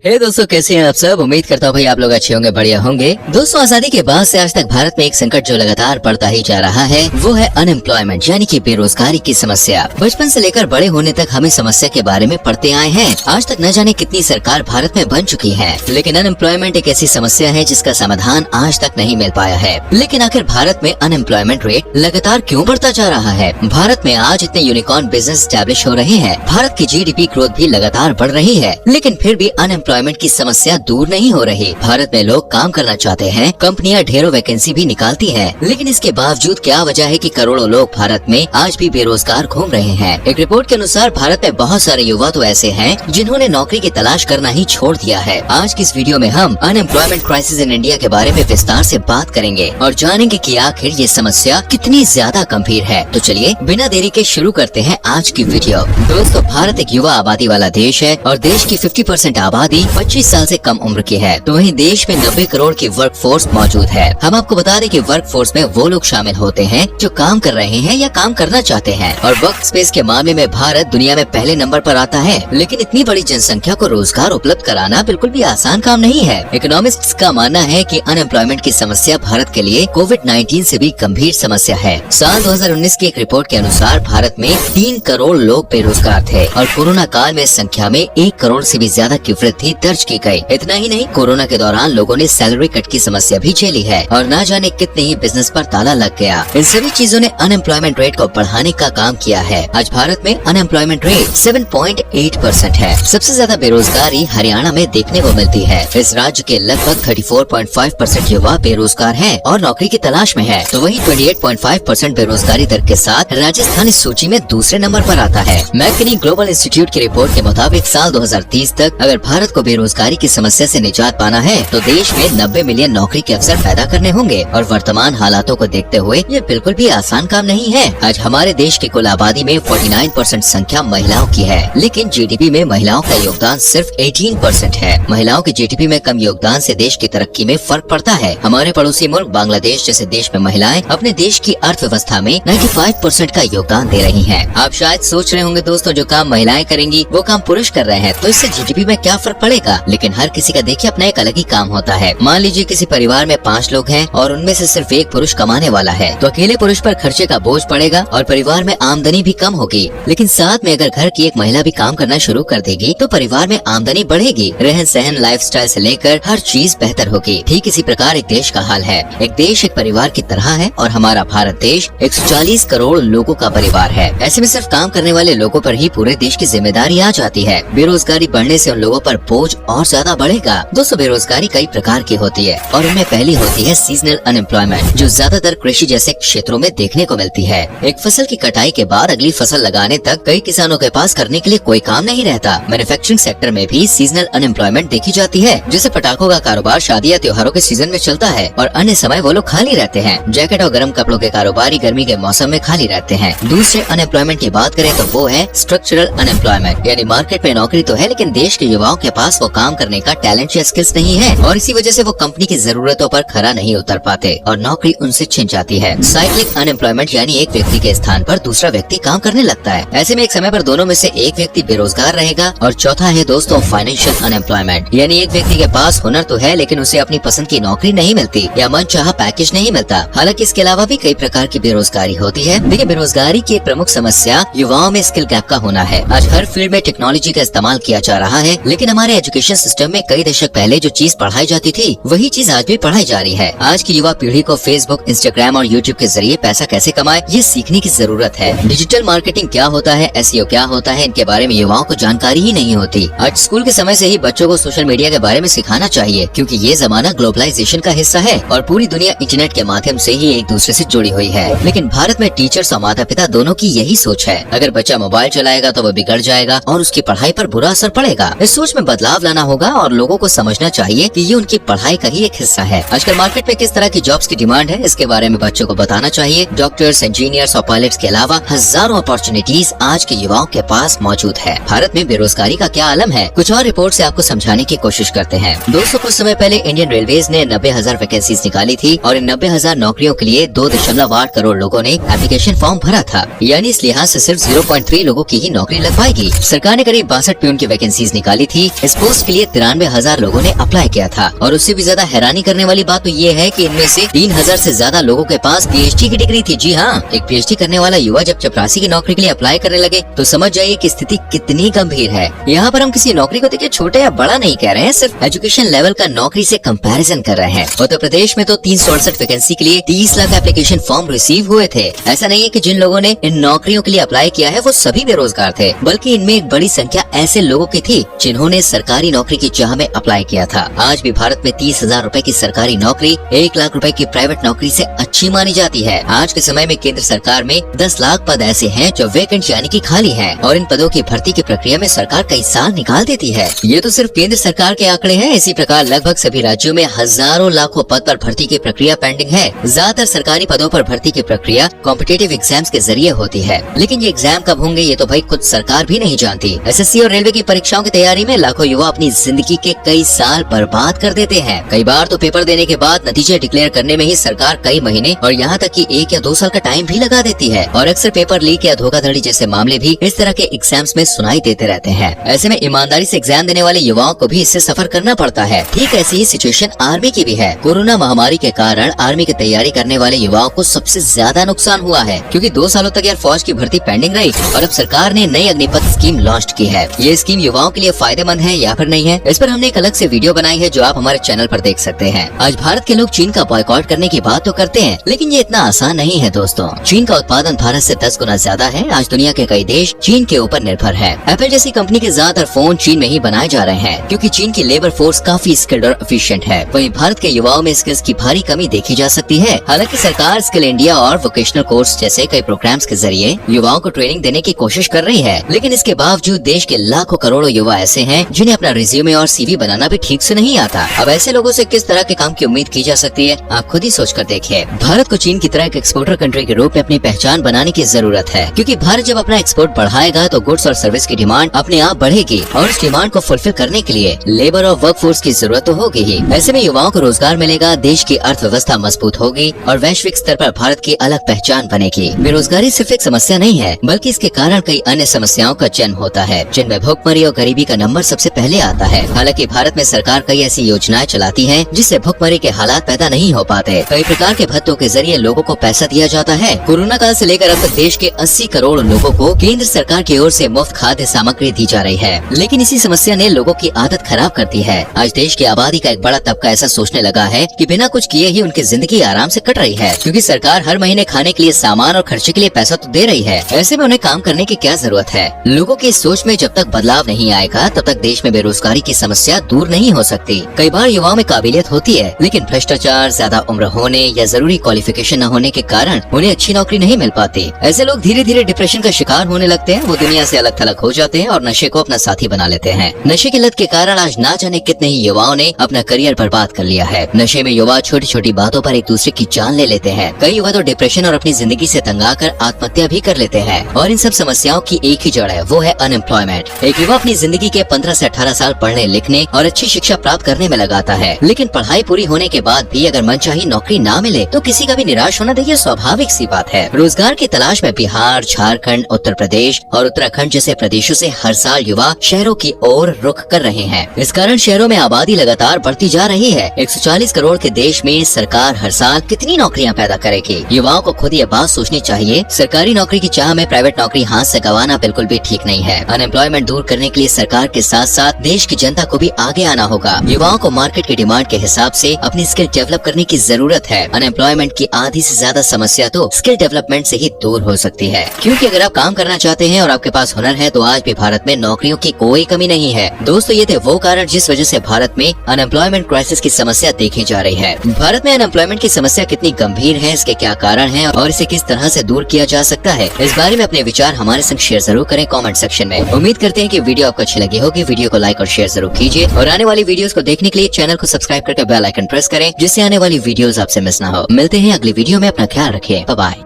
हे दोस्तों, कैसे हैं आप सब। उम्मीद करता हूँ भाई आप लोग अच्छे होंगे, बढ़िया होंगे। दोस्तों, आजादी के बाद से आज तक भारत में एक संकट जो लगातार बढ़ता ही जा रहा है वो है अनएम्प्लॉयमेंट यानी कि बेरोजगारी की समस्या। बचपन से लेकर बड़े होने तक हम इस समस्या के बारे में पढ़ते आए हैं। आज तक न जाने कितनी सरकार भारत में बन चुकी है, लेकिन अनएम्प्लॉयमेंट एक ऐसी समस्या है जिसका समाधान आज तक नहीं मिल पाया है। लेकिन आखिर भारत में अनएम्प्लॉयमेंट रेट लगातार क्यों बढ़ता जा रहा है। भारत में आज इतने यूनिकॉर्न बिजनेस स्टैब्लिश हो रहे हैं, भारत की GDP ग्रोथ भी लगातार बढ़ रही है, लेकिन फिर भी अनएम्प्लॉयमेंट की समस्या दूर नहीं हो रही। भारत में लोग काम करना चाहते हैं, कंपनियां ढेरों वैकेंसी भी निकालती हैं, लेकिन इसके बावजूद क्या वजह है कि करोड़ों लोग भारत में आज भी बेरोजगार घूम रहे हैं। एक रिपोर्ट के अनुसार भारत में बहुत सारे युवा तो ऐसे हैं जिन्होंने नौकरी की तलाश करना ही छोड़ दिया है। आज की इस वीडियो में हम अनएम्प्लॉयमेंट क्राइसिस इन इंडिया के बारे में विस्तार से बात करेंगे और जानेंगे कि आखिर ये समस्या कितनी ज्यादा गंभीर है। तो चलिए बिना देरी के शुरू करते हैं आज की वीडियो। दोस्तों, भारत एक युवा आबादी वाला देश है और देश की 50% आबादी 25 साल से कम उम्र की है। तो वहीं देश में 90 करोड़ की वर्क फोर्स मौजूद है। हम आपको बता दें कि वर्क फोर्स में वो लोग शामिल होते हैं जो काम कर रहे हैं या काम करना चाहते हैं। और वर्क स्पेस के मामले में भारत दुनिया में पहले नंबर पर आता है। लेकिन इतनी बड़ी जनसंख्या को रोजगार उपलब्ध कराना बिल्कुल भी आसान काम नहीं है। इकोनॉमिस्ट्स का मानना है कि अनएम्प्लॉयमेंट की समस्या भारत के लिए कोविड-19 से भी गंभीर समस्या है। साल 2019 की एक रिपोर्ट के अनुसार भारत में 3 करोड़ लोग बेरोजगार थे और कोरोना काल में इस संख्या में 1 करोड़ से भी ज्यादा की वृद्धि दर्ज की गई। इतना ही नहीं, कोरोना के दौरान लोगों ने सैलरी कट की समस्या भी झेली है और न जाने कितने ही बिजनेस पर ताला लग गया। इन सभी चीजों ने अनएम्प्लॉयमेंट रेट को बढ़ाने का काम किया है। आज भारत में अनएम्प्लॉयमेंट रेट 7.8% है। सबसे ज्यादा बेरोजगारी हरियाणा में देखने को मिलती है। इस राज्य के लगभग 34.5% युवा बेरोजगार हैं और नौकरी की तलाश में है। तो वहीं 28.5% बेरोजगारी दर के साथ राजस्थान इस सूची में दूसरे नंबर पर आता है। मैककिनी ग्लोबल इंस्टीट्यूट की रिपोर्ट के मुताबिक साल 2030 तक अगर भारत को बेरोजगारी की समस्या से निजात पाना है तो देश में 90 मिलियन नौकरी के अवसर पैदा करने होंगे। और वर्तमान हालातों को देखते हुए ये बिल्कुल भी आसान काम नहीं है। आज हमारे देश की कुल आबादी में 49% संख्या महिलाओं की है, लेकिन GDP में महिलाओं का योगदान सिर्फ 18% है। महिलाओं के GDP में कम योगदान से देश की तरक्की में फर्क पड़ता है। हमारे पड़ोसी मुल्क बांग्लादेश जैसे देश में महिलाएं अपने देश की अर्थव्यवस्था में 95% का योगदान दे रही हैं। आप शायद सोच रहे होंगे दोस्तों, जो काम महिलाएं करेंगी वो काम पुरुष कर रहे हैं तो इससे GDP में क्या फर्क पड़ेगा। लेकिन हर किसी का देखिए अपना एक अलग ही काम होता है। मान लीजिए किसी परिवार में 5 लोग हैं और उनमें से सिर्फ एक पुरुष कमाने वाला है, तो अकेले पुरुष पर खर्चे का बोझ पड़ेगा और परिवार में आमदनी भी कम होगी। लेकिन साथ में अगर घर की एक महिला भी काम करना शुरू कर देगी तो परिवार में आमदनी बढ़ेगी। रहन सहन, लाइफस्टाइल से लेकर हर चीज बेहतर होगी। ठीक इसी प्रकार एक देश का हाल है। एक देश एक परिवार की तरह है और हमारा भारत देश 140 करोड़ लोगों का परिवार है। ऐसे में सिर्फ काम करने वाले लोगों पर ही पूरे देश की जिम्मेदारी आ जाती है। बेरोजगारी बढ़ने से उन लोगों पर बोझ और ज्यादा बढ़ेगा। दोस्तों, बेरोजगारी कई प्रकार की होती है और उनमें पहली होती है सीजनल अनएम्प्लॉयमेंट, जो ज्यादातर कृषि जैसे क्षेत्रों में देखने को मिलती है। एक फसल की कटाई के बाद अगली फसल लगाने तक कई किसानों के पास करने के लिए कोई काम नहीं रहता। मैन्युफैक्चरिंग सेक्टर में भी सीजनल अनएम्प्लॉयमेंट देखी जाती है। जैसे पटाखों का कारोबार शादी या त्योहारों के सीजन में चलता है और अन्य समय वो लोग खाली रहते हैं। जैकेट और गर्म कपड़ों के कारोबारी गर्मी के मौसम में खाली रहते हैं। दूसरे अनएम्प्लॉयमेंट की बात करें तो वो है स्ट्रक्चरल अनएम्प्लॉयमेंट, यानी मार्केट में नौकरी तो है लेकिन देश के युवाओं के पास वो काम करने का टैलेंट या स्किल्स नहीं है और इसी वजह से वो कंपनी की जरूरतों पर खरा नहीं उतर पाते और नौकरी उनसे छिन जाती है। साइक्लिक अनएम्प्लॉयमेंट यानी एक व्यक्ति के स्थान पर दूसरा व्यक्ति काम करने लगता है। ऐसे में एक समय पर दोनों में से एक व्यक्ति बेरोजगार रहेगा। और चौथा है दोस्तों फाइनेंशियल अनएम्प्लॉयमेंट, यानी एक व्यक्ति के पास हुनर तो है लेकिन उसे अपनी पसंद की नौकरी नहीं मिलती या मनचाहा पैकेज नहीं मिलता। हालांकि इसके अलावा भी कई प्रकार की बेरोजगारी होती है। देखिए, बेरोजगारी की एक प्रमुख समस्या युवाओं में स्किल गैप का होना है। आज हर फील्ड में टेक्नोलॉजी का इस्तेमाल किया जा रहा है, लेकिन हमारे एजुकेशन सिस्टम में कई दशक पहले जो चीज पढ़ाई जाती थी वही चीज आज भी पढ़ाई जा रही है। आज की युवा पीढ़ी को फेसबुक, इंस्टाग्राम और यूट्यूब के जरिए पैसा कैसे कमाए ये सीखने की जरूरत है। डिजिटल मार्केटिंग क्या होता है, SEO क्या होता है, इनके बारे में युवाओं को जानकारी ही नहीं होती। आज स्कूल के समय से ही बच्चों को सोशल मीडिया के बारे में सिखाना चाहिए, क्योंकि ये जमाना ग्लोबलाइजेशन का हिस्सा है और पूरी दुनिया इंटरनेट के माध्यम से ही एक दूसरे से जुड़ी हुई है। लेकिन भारत में टीचर्स और माता पिता दोनों की यही सोच है। अगर बच्चा मोबाइल चलाएगा तो वह बिगड़ जाएगा और उसकी पढ़ाई पर बुरा असर पड़ेगा। इस सोच में बदलाव लाना होगा और लोगों को समझना चाहिए कि ये उनकी पढ़ाई का ही एक हिस्सा है। आजकल मार्केट में किस तरह की जॉब्स की डिमांड है इसके बारे में बच्चों को बताना चाहिए। डॉक्टर्स, इंजीनियर्स और पायलट्स के अलावा हजारों अपॉर्चुनिटीज आज के युवाओं के पास मौजूद है। भारत में बेरोजगारी का क्या आलम है, कुछ और रिपोर्ट से आपको समझाने की कोशिश करते हैं। दोस्तों, कुछ समय पहले इंडियन रेलवेज ने 90,000 वैकेंसीज निकाली थी और इन 90,000 नौकरियों के लिए 2.8 करोड़ लोगों ने एप्लीकेशन फॉर्म भरा था। यानी इस लिहाज से सिर्फ 0.3 लोगों की ही नौकरी लग पाएगी। सरकार ने करीब 62 प्यून की वैकेंसीज निकाली थी। इस पोस्ट के लिए 93,000 लोगों ने अप्लाई किया था। और उससे भी ज्यादा हैरानी करने वाली बात तो ये है कि इनमें से 3,000 से ज्यादा लोगों के पास PhD की डिग्री थी। जी हाँ, एक PhD करने वाला युवा जब चपरासी की नौकरी के लिए अप्लाई करने लगे तो समझ जाइए कि स्थिति कितनी गंभीर है। यहाँ पर हम किसी नौकरी को देखिए छोटे या बड़ा नहीं कह रहे हैं, सिर्फ एजुकेशन लेवल का नौकरी से कंपैरिजन कर रहे हैं। उत्तर प्रदेश में तो 368 वैकेंसी के लिए 30 लाख एप्लीकेशन फॉर्म रिसीव हुए थे। ऐसा नहीं है कि जिन लोगों ने इन नौकरियों के लिए अप्लाई किया है वो सभी बेरोजगार थे, बल्कि इनमें एक बड़ी संख्या ऐसे लोगों की थी जिन्होंने सरकारी नौकरी की चाह में अप्लाई किया था। आज भी भारत में 30,000 रूपए की सरकारी नौकरी 1 लाख रूपए की प्राइवेट नौकरी से अच्छी मानी जाती है। आज के समय में केंद्र सरकार में 10 लाख पद ऐसे हैं जो वैकेंट यानी कि खाली हैं, और इन पदों की भर्ती की प्रक्रिया में सरकार कई साल निकाल देती है। ये तो सिर्फ केंद्र सरकार के आंकड़े हैं। इसी प्रकार लगभग सभी राज्यों में हजारों लाखों पद पर भर्ती की प्रक्रिया पेंडिंग है। ज्यादातर सरकारी पदों पर भर्ती की प्रक्रिया कॉम्पिटिटिव एग्जाम्स के जरिए होती है, लेकिन ये एग्जाम कब होंगे ये तो भाई खुद सरकार भी नहीं जानती। SSC और रेलवे की परीक्षाओं की तैयारी में लाखों युवा अपनी जिंदगी के कई साल बर्बाद कर देते हैं। कई बार तो पेपर देने के बाद नतीजे डिक्लेयर करने में ही सरकार कई महीने और यहाँ तक कि 1 या 2 साल का टाइम भी लगा देती है। और अक्सर पेपर लीक या धोखाधड़ी जैसे मामले भी इस तरह के एग्जाम्स में सुनाई देते रहते हैं। ऐसे में ईमानदारी से एग्जाम देने वाले युवाओं को भी इससे सफर करना पड़ता है। ठीक ऐसी ही सिचुएशन आर्मी की भी है। कोरोना महामारी के कारण आर्मी की तैयारी करने वाले युवाओं को सबसे ज्यादा नुकसान हुआ है, क्योंकि 2 सालों तक यार फौज की भर्ती पेंडिंग रही और अब सरकार ने नई अग्निपथ स्कीम लॉन्च की है। ये स्कीम युवाओं के लिए फायदेमंद है या फिर नहीं है, इस पर हमने एक अलग से वीडियो बनाई है जो आप हमारे चैनल पर देख सकते हैं। आज भारत के लोग चीन का बॉयकॉट करने की बात तो करते हैं, लेकिन ये इतना आसान नहीं है दोस्तों। चीन का उत्पादन भारत से 10 गुना ज्यादा है। आज दुनिया के कई देश चीन के ऊपर निर्भर है। एप्पल जैसी कंपनी के ज्यादातर फोन चीन में ही बनाए जा रहे हैं, क्योंकि चीन की लेबर फोर्स काफी स्किल्ड और एफिशिएंट है। वहीं भारत के युवाओं में स्किल्स की भारी कमी देखी जा सकती है। हालांकि सरकार स्किल इंडिया और वोकेशनल कोर्स जैसे कई प्रोग्राम्स के जरिए युवाओं को ट्रेनिंग देने की कोशिश कर रही है, लेकिन इसके बावजूद देश के लाखों करोड़ों युवा ऐसे हैं जिन्हें अपना रिज्यूमे और CV बनाना भी ठीक से नहीं आता। अब ऐसे लोगों से किस तरह के काम की उम्मीद की जा सकती है, आप खुद ही सोच कर देखिए। भारत को चीन की तरह एक एक्सपोर्टर कंट्री के रूप में अपनी पहचान बनाने की जरूरत है, क्योंकि भारत जब अपना एक्सपोर्ट बढ़ाएगा तो गुड्स और सर्विस की डिमांड अपने आप बढ़ेगी, और इस डिमांड को फुलफिल करने के लिए लेबर और वर्क फोर्स की जरूरत तो होगी ही। ऐसे में युवाओं को रोजगार मिलेगा, देश की अर्थव्यवस्था मजबूत होगी और वैश्विक स्तर पर भारत की अलग पहचान बनेगी। बेरोजगारी सिर्फ एक समस्या नहीं है, बल्कि इसके कारण कई अन्य समस्याओं का जन्म होता है, जिनमें भुखमरी और गरीबी का नंबर सबसे पहले आता है। हालांकि भारत में सरकार कई ऐसी योजनाएं चलाती है जिससे भुखमरी के हालात पैदा नहीं हो पाते। कई प्रकार के भत्तों के जरिए लोगों को पैसा दिया जाता है। कोरोना काल से लेकर अब तक देश के 80 करोड़ लोगों को केंद्र सरकार की ओर से मुफ्त खाद्य सामग्री दी जा रही है, लेकिन इसी समस्या ने लोगों की आदत खराब कर दी है। आज देश की आबादी का एक बड़ा तबका ऐसा सोचने लगा है कि बिना कुछ किए ही उनकी जिंदगी आराम से कट रही है, क्योंकि सरकार हर महीने खाने के लिए सामान और खर्चे के लिए पैसा तो दे रही है। ऐसे में उन्हें काम करने की क्या जरूरत है। लोगों की सोच में जब तक बदलाव नहीं आएगा तब तक देश में बेरोजगारी की समस्या दूर नहीं हो सकती। कई बार युवाओं में काबिलियत होती है, लेकिन भ्रष्टाचार, ज्यादा उम्र होने या जरूरी क्वालिफिकेशन न होने के कारण उन्हें अच्छी नौकरी नहीं मिल पाती। ऐसे लोग धीरे धीरे डिप्रेशन का शिकार होने लगते हैं। वो दुनिया से अलग थलग हो जाते हैं और नशे को अपना साथी बना लेते हैं। नशे की लत के कारण आज ना जाने कितने ही युवाओं ने अपना करियर बर्बाद कर लिया है। नशे में युवा छोटी छोटी बातों पर एक दूसरे की जान ले लेते हैं। कई युवा तो डिप्रेशन और अपनी जिंदगी से तंग आकर आत्महत्या भी कर लेते हैं। और इन सब समस्याओं की एक ही जड़ है, वो है अनएम्प्लॉयमेंट। एक युवा अपनी जिंदगी के 15 से 18 साल पढ़ने लिखने और अच्छी शिक्षा प्राप्त करने में लगाता है, लेकिन पढ़ाई पूरी होने के बाद भी अगर मनचाही नौकरी ना मिले तो किसी का भी निराश होना देखिए स्वाभाविक सी बात है। रोजगार की तलाश में बिहार, झारखंड, उत्तर प्रदेश और उत्तराखंड जैसे प्रदेशों से हर साल युवा शहरों की ओर रुख कर रहे हैं। इस कारण शहरों में आबादी लगातार बढ़ती जा रही है। 140 करोड़ के देश में सरकार हर साल कितनी नौकरियां पैदा करेगी। युवाओं को खुद ये बात सोचनी चाहिए। सरकारी नौकरी की चाह में प्राइवेट नौकरी हाथ से गंवाना बिल्कुल भी ठीक नहीं है। अनएम्प्लॉयमेंट दूर करने के लिए सरकार के साथ साथ देश की जनता को भी आगे आना होगा। युवाओं को मार्केट की डिमांड के हिसाब से अपनी स्किल डेवलप करने की जरूरत है। अनएम्प्लॉयमेंट की आधी से ज्यादा समस्या तो स्किल डेवलपमेंट से ही दूर हो सकती है, क्योंकि अगर आप काम करना चाहते हैं और आपके पास हुनर है तो आज भी भारत में नौकरियों की कोई कमी नहीं है। दोस्तों, ये थे वो कारण जिस वजह से भारत में अनएम्प्लॉयमेंट क्राइसिस की समस्या देखी जा रही है। भारत में अनएम्प्लॉयमेंट की समस्या कितनी गंभीर है, इसके क्या कारण हैं और इसे किस तरह से दूर किया जा सकता है, इस बारे में अपने विचार हमारे संग शेयर जरूर करें कमेंट सेक्शन में। उम्मीद करते हैं कि वीडियो आपको अच्छी लगी होगी। वीडियो को लाइक और शेयर जरूर कीजिए और आने वाली वीडियोस को देखने के लिए चैनल को सब्सक्राइब करके बेल आइकन प्रेस करें, जिससे आने वाली वीडियोस आपसे मिस ना हो। मिलते हैं अगली वीडियो में। अपना ख्याल रखिए। Bye bye.